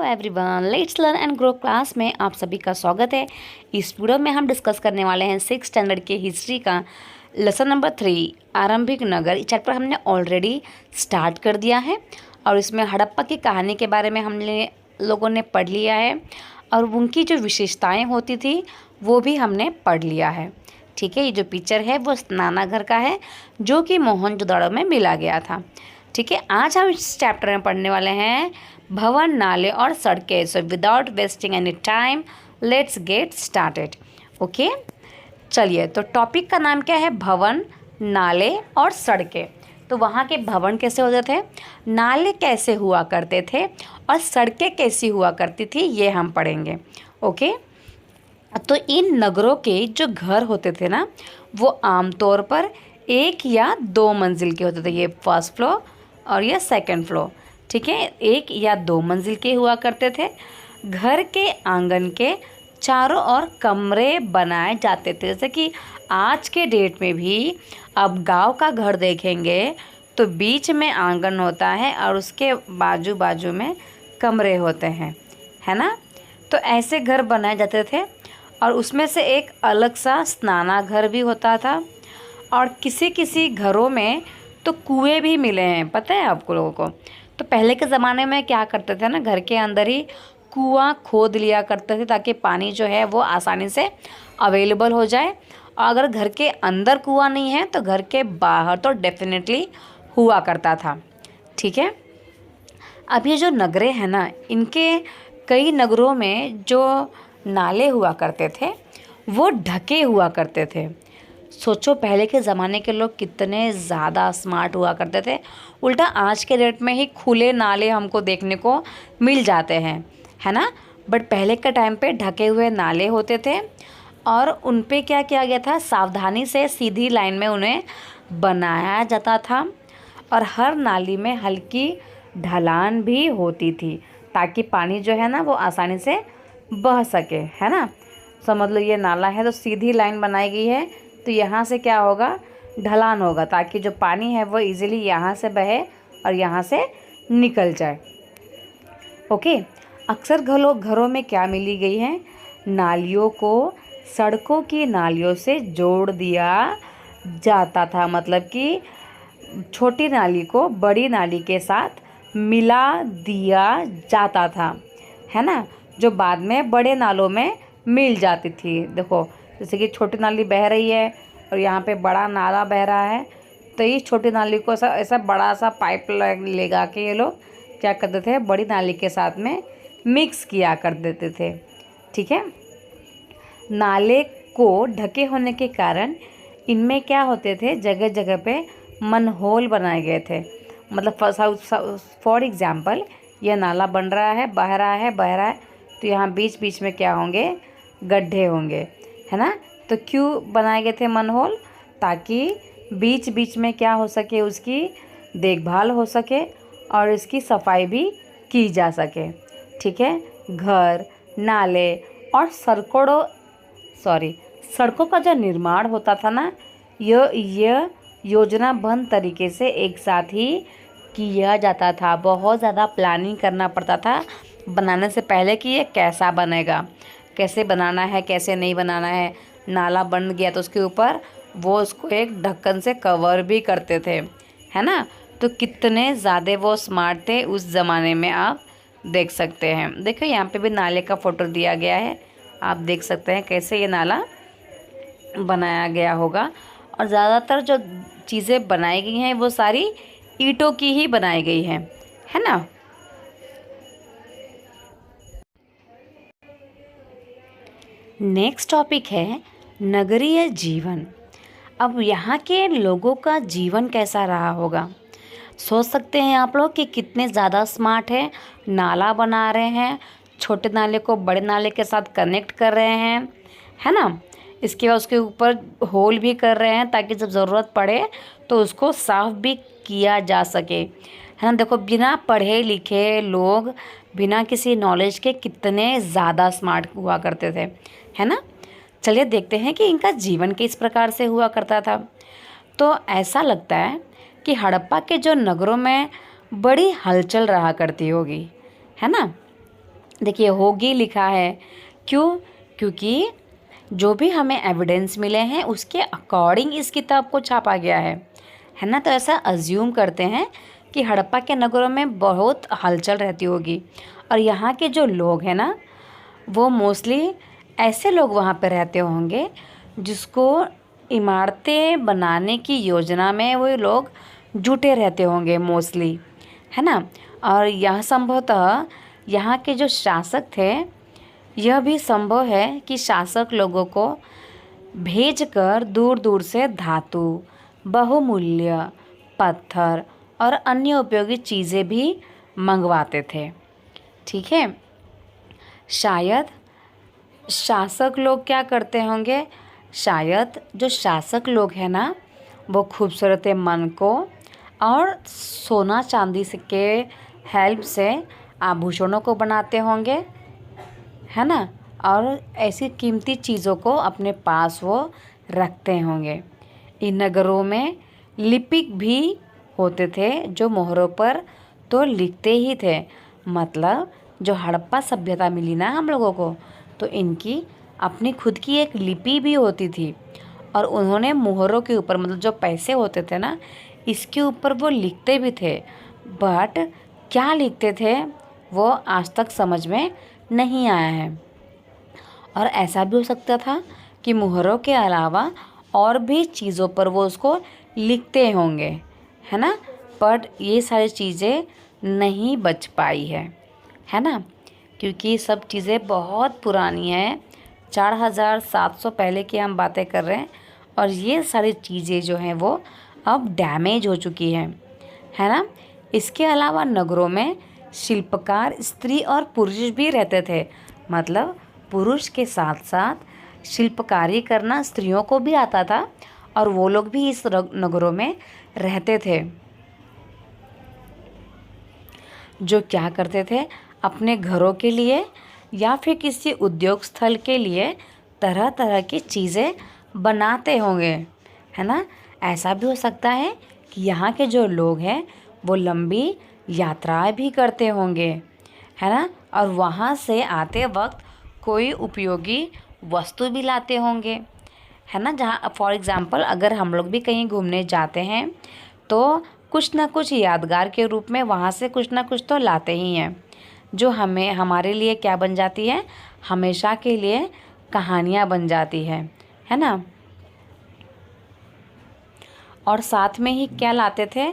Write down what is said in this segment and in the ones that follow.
Everyone, let's learn and grow class में आप सभी का स्वागत है। इस वीडियो में हम डिस्कस करने वाले हैं 6th स्टैंडर्ड के हिस्ट्री का लेसन नंबर 3 आरंभिक नगर। चैप्टर हमने ऑलरेडी स्टार्ट कर दिया है और इसमें हड़प्पा की कहानी के बारे में हमने लोगों ने पढ़ लिया है और उनकी जो विशेषताएँ होती थी वो भी हमने पढ़ लिया है। ठीक है, ये जो पिक्चर है वो स्नाना घर का है जो कि मोहनजोदड़ो में मिला गया था। ठीक है, आज हम इस चैप्टर में पढ़ने वाले हैं भवन, नाले और सड़कें। So without wasting any time let's get started. Okay, चलिए, तो टॉपिक का नाम क्या है? भवन, नाले और सड़कें। तो वहाँ के भवन कैसे होते थे, नाले कैसे हुआ करते थे और सड़कें कैसी हुआ करती थी, ये हम पढ़ेंगे। ओके, तो इन नगरों के जो घर होते थे ना, वो आमतौर पर 1 या 2 मंजिल के होते थे। ये फर्स्ट फ्लोर और ये सेकंड फ्लोर। ठीक है, 1 या 2 मंजिल के हुआ करते थे। घर के आंगन के चारों ओर कमरे बनाए जाते थे। जैसे कि आज के डेट में भी अब गांव का घर देखेंगे तो बीच में आंगन होता है और उसके बाजू बाजू में कमरे होते हैं, है ना। तो ऐसे घर बनाए जाते थे और उसमें से एक अलग सा स्नाना घर भी होता था। और किसी किसी घरों में तो कुएं भी मिले हैं, पता है आपको लोगों को। तो पहले के ज़माने में क्या करते थे ना, घर के अंदर ही कुआं खोद लिया करते थे ताकि पानी जो है वो आसानी से अवेलेबल हो जाए। और अगर घर के अंदर कुआं नहीं है तो घर के बाहर तो डेफिनेटली हुआ करता था। ठीक है, अब ये जो नगरें हैं ना, इनके कई नगरों में जो नाले हुआ करते थे वो ढके हुआ करते थे। सोचो, पहले के ज़माने के लोग कितने ज़्यादा स्मार्ट हुआ करते थे। उल्टा आज के डेट में ही खुले नाले हमको देखने को मिल जाते हैं, है ना। बट पहले के टाइम पे ढके हुए नाले होते थे और उन पे क्या किया गया था, सावधानी से सीधी लाइन में उन्हें बनाया जाता था। और हर नाली में हल्की ढलान भी होती थी ताकि पानी जो है ना वो आसानी से बह सके, है ना। समझ लो, ये नाला है तो सीधी लाइन बनाई गई है, तो यहाँ से क्या होगा, ढलान होगा ताकि जो पानी है वो इजीली यहाँ से बहे और यहाँ से निकल जाए। ओके, अक्सर घरों में क्या मिली गई है, नालियों को सड़कों की नालियों से जोड़ दिया जाता था। मतलब कि छोटी नाली को बड़ी नाली के साथ मिला दिया जाता था, है ना, जो बाद में बड़े नालों में मिल जाती थी। देखो, जैसे कि छोटी नाली बह रही है और यहाँ पे बड़ा नाला बह रहा है, तो इस छोटी नाली को ऐसा बड़ा सा पाइप लगा के ये लोग क्या करते थे, बड़ी नाली के साथ में मिक्स किया कर देते थे। ठीक है, नाले को ढके होने के कारण इनमें क्या होते थे, जगह जगह पे मनहोल बनाए गए थे। मतलब फॉर एग्ज़ाम्पल, यह नाला बन रहा है, बह रहा है, तो यहाँ बीच बीच में क्या होंगे, गड्ढे होंगे, है ना। तो क्यों बनाए गए थे मनहोल, ताकि बीच बीच में क्या हो सके, उसकी देखभाल हो सके और इसकी सफाई भी की जा सके। ठीक है, घर, नाले और सड़कों का जो निर्माण होता था ना, यह योजनाबद्ध तरीके से एक साथ ही किया जाता था। बहुत ज़्यादा प्लानिंग करना पड़ता था बनाने से पहले कि ये कैसा बनेगा, कैसे बनाना है, कैसे नहीं बनाना है। नाला बन गया तो उसके ऊपर वो उसको एक ढक्कन से कवर भी करते थे, है ना। तो कितने ज़्यादा वो स्मार्ट थे उस ज़माने में, आप देख सकते हैं। देखो, यहाँ पे भी नाले का फ़ोटो दिया गया है, आप देख सकते हैं कैसे ये नाला बनाया गया होगा। और ज़्यादातर जो चीज़ें बनाई गई हैं वो सारी ईंटों की ही बनाई गई हैं, है ना। नेक्स्ट टॉपिक है नगरीय जीवन। अब यहाँ के लोगों का जीवन कैसा रहा होगा। सोच सकते हैं आप लोग कि कितने ज़्यादा स्मार्ट है। नाला बना रहे हैं, छोटे नाले को बड़े नाले के साथ कनेक्ट कर रहे हैं, है ना। इसके बाद उसके ऊपर होल भी कर रहे हैं ताकि जब ज़रूरत पड़े तो उसको साफ भी किया जा सके, है ना। देखो, बिना पढ़े लिखे लोग, बिना किसी नॉलेज के कितने ज़्यादा स्मार्ट हुआ करते थे, है ना। चलिए देखते हैं कि इनका जीवन किस प्रकार से हुआ करता था। तो ऐसा लगता है कि हड़प्पा के जो नगरों में बड़ी हलचल रहा करती होगी, है ना। देखिए होगी लिखा है, क्यों? क्योंकि जो भी हमें एविडेंस मिले हैं उसके अकॉर्डिंग इस किताब को छापा गया है ना। तो ऐसा अज्यूम करते हैं कि हड़प्पा के नगरों में बहुत हलचल रहती होगी और यहाँ के जो लोग हैं ना वो मोस्टली ऐसे लोग वहाँ पे रहते होंगे जिसको इमारतें बनाने की योजना में वो लोग जुटे रहते होंगे मोस्टली, है ना। और यह संभवतः यहाँ के जो शासक थे, यह भी संभव है कि शासक लोगों को भेजकर दूर दूर से धातु, बहुमूल्य पत्थर और अन्य उपयोगी चीज़ें भी मंगवाते थे। ठीक है, शायद शासक लोग क्या करते होंगे, शायद जो शासक लोग हैं ना वो खूबसूरत मन को और सोना चांदी से के हेल्प से आभूषणों को बनाते होंगे, है ना। और ऐसी कीमती चीज़ों को अपने पास वो रखते होंगे। इन नगरों में लिपिक भी होते थे जो मोहरों पर तो लिखते ही थे। मतलब जो हड़प्पा सभ्यता मिली ना हम लोगों को, तो इनकी अपनी खुद की एक लिपि भी होती थी और उन्होंने मोहरों के ऊपर, मतलब जो पैसे होते थे ना, इसके ऊपर वो लिखते भी थे। बट क्या लिखते थे वो आज तक समझ में नहीं आया है। और ऐसा भी हो सकता था कि मोहरों के अलावा और भी चीज़ों पर वो उसको लिखते होंगे, है ना। बट ये सारी चीज़ें नहीं बच पाई है ना, क्योंकि सब चीज़ें बहुत पुरानी हैं। 4700 पहले की हम बातें कर रहे हैं और ये सारी चीज़ें जो हैं वो अब डैमेज हो चुकी हैं, है ना। इसके अलावा नगरों में शिल्पकार स्त्री और पुरुष भी रहते थे। मतलब पुरुष के साथ साथ शिल्पकारी करना स्त्रियों को भी आता था और वो लोग भी इस नगरों में रहते थे, जो क्या करते थे, अपने घरों के लिए या फिर किसी उद्योग स्थल के लिए तरह तरह की चीज़ें बनाते होंगे, है ना। ऐसा भी हो सकता है कि यहाँ के जो लोग हैं वो लंबी यात्राएं भी करते होंगे, है ना। और वहाँ से आते वक्त कोई उपयोगी वस्तु भी लाते होंगे, है ना। जहाँ फॉर एग्ज़ाम्पल अगर हम लोग भी कहीं घूमने जाते हैं तो कुछ ना कुछ यादगार के रूप में वहाँ से कुछ ना कुछ तो लाते ही हैं, जो हमें हमारे लिए क्या बन जाती है, हमेशा के लिए कहानियाँ बन जाती है ना। और साथ में ही क्या लाते थे,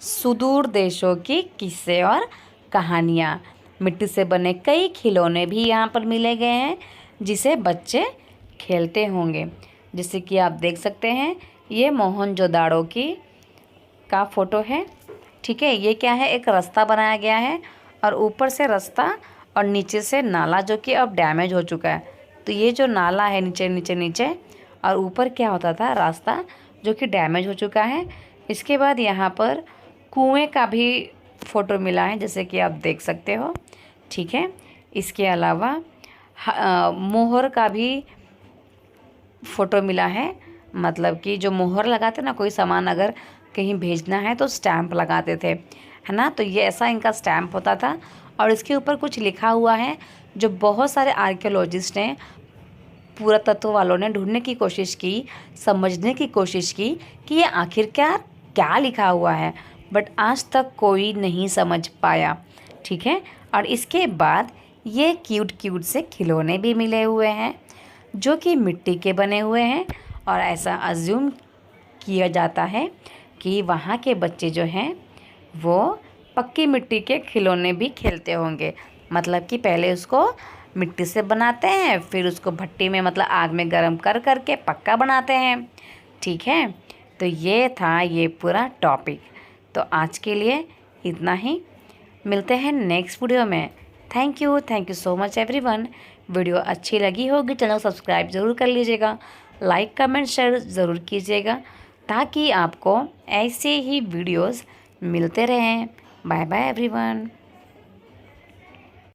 सुदूर देशों की किस्से और कहानियाँ। मिट्टी से बने कई खिलौने भी यहाँ पर मिले गए हैं जिसे बच्चे खेलते होंगे। जैसे कि आप देख सकते हैं ये मोहनजोदाड़ो का फ़ोटो है। ठीक है, ये क्या है, एक रास्ता बनाया गया है और ऊपर से रास्ता और नीचे से नाला जो कि अब डैमेज हो चुका है। तो ये जो नाला है नीचे नीचे नीचे और ऊपर क्या होता था, रास्ता जो कि डैमेज हो चुका है। इसके बाद यहाँ पर कुएं का भी फ़ोटो मिला है जैसे कि आप देख सकते हो। ठीक है, इसके अलावा मोहर का भी फ़ोटो मिला है। मतलब कि जो मोहर लगाते ना, कोई सामान अगर कहीं भेजना है तो स्टैम्प लगाते थे, है ना। तो ये ऐसा इनका स्टैम्प होता था और इसके ऊपर कुछ लिखा हुआ है जो बहुत सारे आर्कियोलॉजिस्ट ने, पुरातत्व वालों ने ढूंढने की कोशिश की, समझने की कोशिश की कि ये आखिरकार क्या लिखा हुआ है, बट आज तक कोई नहीं समझ पाया। ठीक है, और इसके बाद ये क्यूट क्यूट से खिलौने भी मिले हुए हैं जो कि मिट्टी के बने हुए हैं और ऐसा अज्यूम किया जाता है कि वहाँ के बच्चे जो हैं वो पक्की मिट्टी के खिलौने भी खेलते होंगे। मतलब कि पहले उसको मिट्टी से बनाते हैं, फिर उसको भट्टी में मतलब आग में गर्म कर करके पक्का बनाते हैं। ठीक है, तो ये था ये पूरा टॉपिक। तो आज के लिए इतना ही, मिलते हैं नेक्स्ट वीडियो में। Thank you so much everyone. Video अच्छी लगी होगी, चैनल को सब्सक्राइब ज़रूर कर लीजिएगा, लाइक कमेंट शेयर ज़रूर कीजिएगा ताकि आपको ऐसे ही वीडियोस मिलते रहें। Bye bye everyone.